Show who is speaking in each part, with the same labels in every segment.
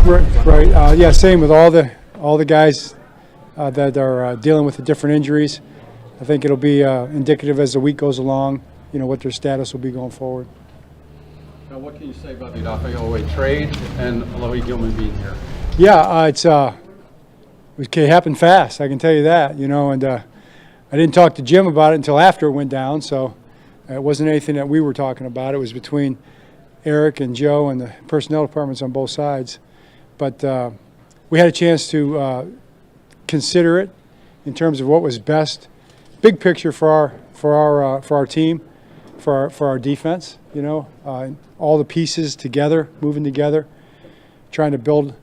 Speaker 1: Right. Yeah. Same with all the guys that are dealing with the different injuries. I think it'll be indicative as the week goes along. What their status will be going forward.
Speaker 2: Now, what can you say about the Odafe Oweh trade and Alohi Gilman being here?
Speaker 1: Yeah. It happened fast. I can tell you that. And I didn't talk to Jim about it until after it went down. So it wasn't anything that we were talking about. It was between Eric and Joe and the personnel departments on both sides. But we had a chance to consider it in terms of what was best, big picture for our team, for our defense. All the pieces together, moving together, trying to build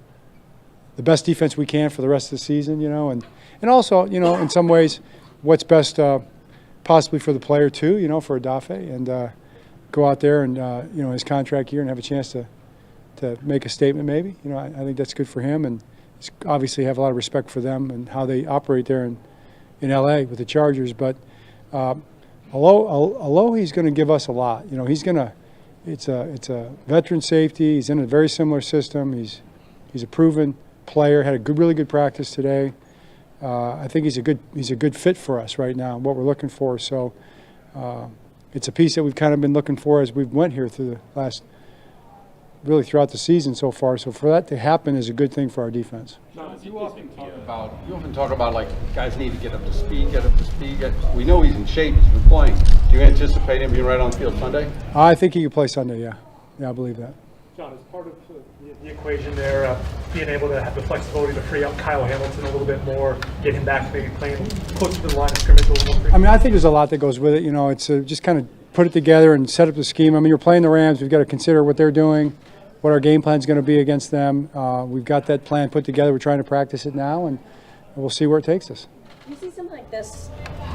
Speaker 1: the best defense we can for the rest of the season. And also in some ways, what's best possibly for the player too. For Odafe and go out there and his contract year and have a chance to make a statement maybe. I think that's good for him, and obviously have a lot of respect for them and how they operate there in LA with the Chargers. But Alohi's going to give us a lot. It's a veteran safety. He's in a very similar system. He's a proven player. Had a really good practice today. I think he's a good fit for us right now. What we're looking for. So it's a piece that we've kind of been looking for as we've went here through the last. Really throughout the season so far. So for that to happen is a good thing for our defense.
Speaker 2: John, you often talk about like guys need to get up to speed. We know he's in shape. He's been playing. Do you anticipate him being right on the field Sunday?
Speaker 1: I think he can play Sunday. Yeah, I believe that.
Speaker 3: John, as part of the equation there, being able to have the flexibility to free up Kyle Hamilton a little bit more, get him back to maybe playing closer to the line of scrimmage a little more.
Speaker 1: I think there's a lot that goes with it. It's just kind of put it together and set up the scheme. You're playing the Rams. We've got to consider what they're doing, what our game plan is going to be against them. We've got that plan put together. We're trying to practice it now, and we'll see where it takes us.
Speaker 4: You see something like this,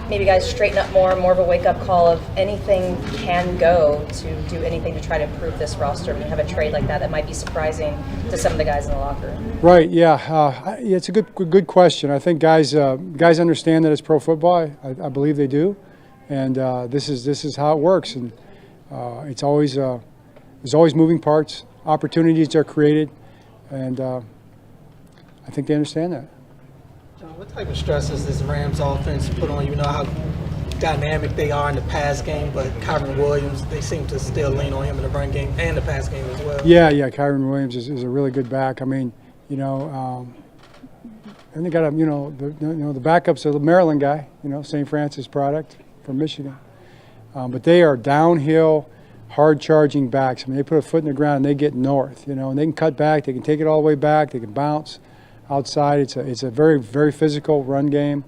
Speaker 4: maybe guys straighten up more of a wake-up call of anything can go to do anything to try to improve this roster when you have a trade like that might be surprising to some of the guys in the locker room.
Speaker 1: Right, yeah. It's a good question. I think guys understand that it's pro football. I believe they do. And this is how it works. And there's always moving parts. Opportunities are created, and I think they understand that.
Speaker 5: John, what type of stress does this Rams offense put on you? You know how dynamic they are in the pass game, but Kyren Williams, they seem to still lean on him in the run game and the pass game as well. Yeah,
Speaker 1: Kyren Williams is a really good back. And they got the backup's a Maryland guy, St. Francis product from Michigan, but they are downhill, hard-charging backs. They put a foot in the ground and they get north, and they can cut back. They can take it all the way back. They can bounce outside. It's a very, very physical run game,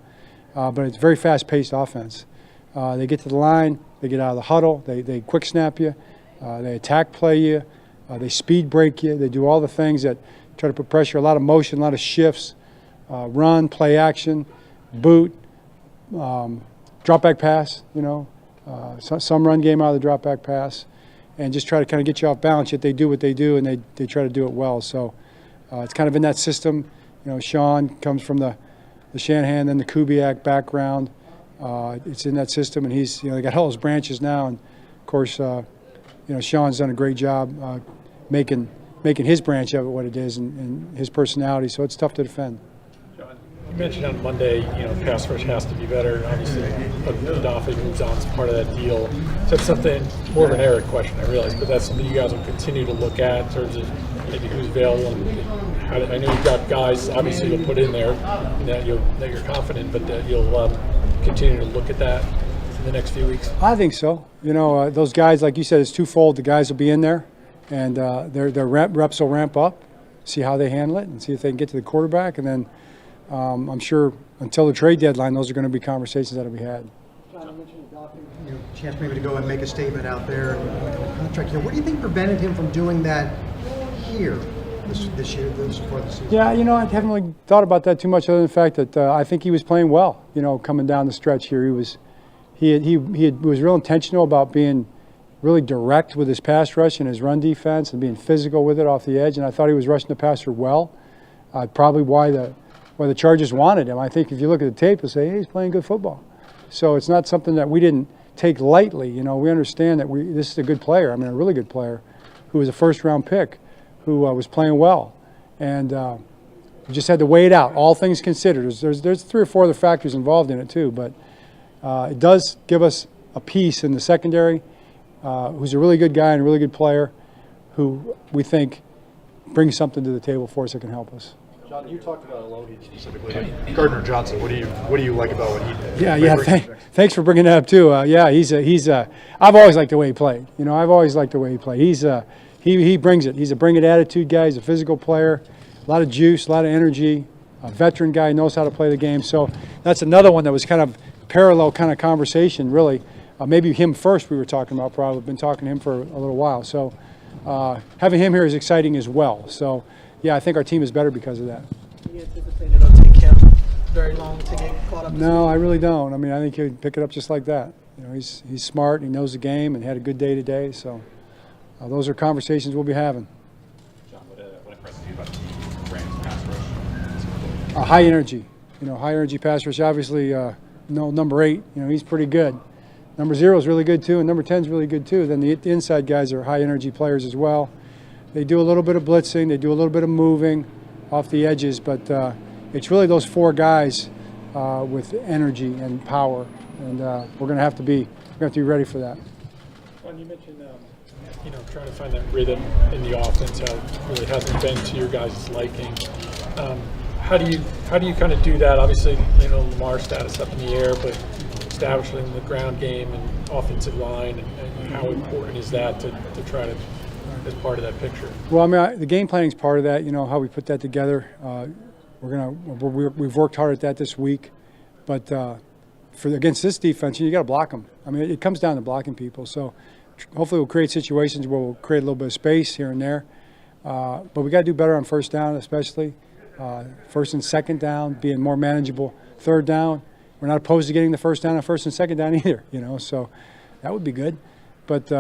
Speaker 1: but it's a very fast-paced offense. They get to the line. They get out of the huddle. They quick snap you. They attack play you. They speed break you. They do all the things that try to put pressure, a lot of motion, a lot of shifts, run, play action, boot, drop back pass, some run game out of the drop back pass, and just try to kind of get you off balance. Yet they do what they do, and they try to do it well. So it's kind of in that system. Sean comes from the Shanahan, then the Kubiak background. It's in that system, and he's they got all those branches now, and of course Sean's done a great job making his branch of it what it is, and his personality. So it's tough to defend.
Speaker 3: You mentioned on Monday, pass rush has to be better. Obviously, Odafe moves on as part of that deal. So it's something, more of an Eric question, I realize, but that's something you guys will continue to look at in terms of maybe who's available. And I know you've got guys, obviously, you'll put in there that you're confident, but that you'll continue to look at that in the next few weeks.
Speaker 1: I think so. Those guys, like you said, it's twofold. The guys will be in there, and their reps will ramp up, see how they handle it, and see if they can get to the quarterback, and then I'm sure until the trade deadline, those are going to be conversations that will be had.
Speaker 6: John, I mentioned Odafe, chance maybe to go and make a statement out there and contract here. What do you think prevented him from doing that here this year, before the season?
Speaker 1: Yeah, I haven't really thought about that too much, other than the fact that I think he was playing well. Coming down the stretch here, he was real intentional about being really direct with his pass rush and his run defense and being physical with it off the edge. And I thought he was rushing the passer well. Probably why the Chargers wanted him. I think if you look at the tape, you'll say, hey, he's playing good football. So it's not something that we didn't take lightly. We understand that this is a good player. A really good player who was a first-round pick who was playing well. And we just had to weigh it out, all things considered. There's 3 or 4 other factors involved in it too, but it does give us a piece in the secondary who's a really good guy and a really good player who we think brings something to the table for us that can help us.
Speaker 7: John, you talked about Alohi specifically. Gardner-Johnson, what do you like about what he did?
Speaker 1: Yeah. Thanks for bringing that up too. I've always liked the way he played. I've always liked the way he played. He brings it. He's a bring it attitude guy. He's a physical player. A lot of juice, a lot of energy. A veteran guy, knows how to play the game. So that's another one that was kind of parallel kind of conversation, really. Maybe him first we were talking about, probably. Been talking to him for a little while. So having him here is exciting as well. So, yeah, I think our team is better because of that.
Speaker 5: You anticipate it'll take him very long to get caught up?
Speaker 1: No, I really don't. I mean, I think he'll pick it up just like that. He's smart, he knows the game, and had a good day today. So those are conversations we'll be having.
Speaker 8: John, what impresses you about the Rams pass rush?
Speaker 1: High energy. High energy pass rush. Obviously, number 8, he's pretty good. Number 0 is really good too, and number 10 is really good too. Then the inside guys are high energy players as well. They do a little bit of blitzing, they do a little bit of moving off the edges, but it's really those 4 guys with energy and power, and we're going to have to be ready for that.
Speaker 3: Well, you mentioned trying to find that rhythm in the offense, how it really hasn't been to your guys' liking. How do you kind of do that? Obviously, Lamar's status up in the air, but establishing the ground game and offensive line, and how important is that to try to as part of that picture?
Speaker 1: Well, I mean, the game planning is part of that. How we put that together. We've worked hard at that this week, but against this defense, you got to block them. I mean, it comes down to blocking people. So hopefully, we'll create situations where we'll create a little bit of space here and there. But we got to do better on first down, especially first and second down, being more manageable. Third down, we're not opposed to getting the first down on first and second down either. So that would be good. But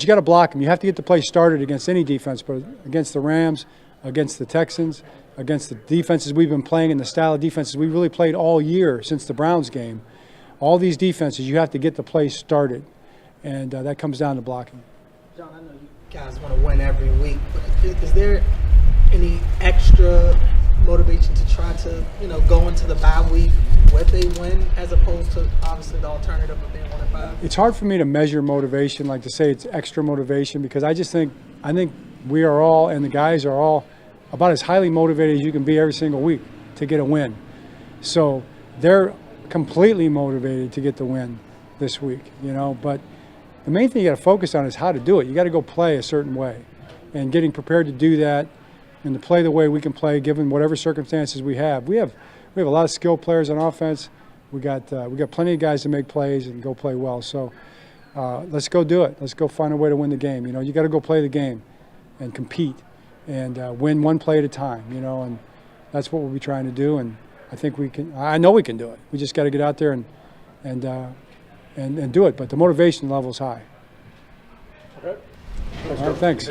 Speaker 1: you got to block them. You have to get the play started against any defense, but against the Rams, against the Texans, against the defenses we've been playing and the style of defenses we really played all year since the Browns game. All these defenses, you have to get the play started, and that comes down to blocking.
Speaker 5: John, I know you guys want to win every week, but is there any extra motivation to try to, go into the bye week with a win as opposed to obviously the alternative of being 1-5?
Speaker 1: It's hard for me to measure motivation, like to say it's extra motivation, because I think we are all, and the guys are all, about as highly motivated as you can be every single week to get a win. So they're completely motivated to get the win this week, But the main thing you got to focus on is how to do it. You got to go play a certain way, and getting prepared to do that and to play the way we can play given whatever circumstances we have. We have a lot of skilled players on offense. We got plenty of guys to make plays and go play well. So let's go do it. Let's go find a way to win the game. You got to go play the game and compete and win one play at a time. And that's what we'll be trying to do. And I think we can. I know we can do it. We just got to get out there and do it. But the motivation level is high.
Speaker 3: Okay.
Speaker 1: All right, thanks.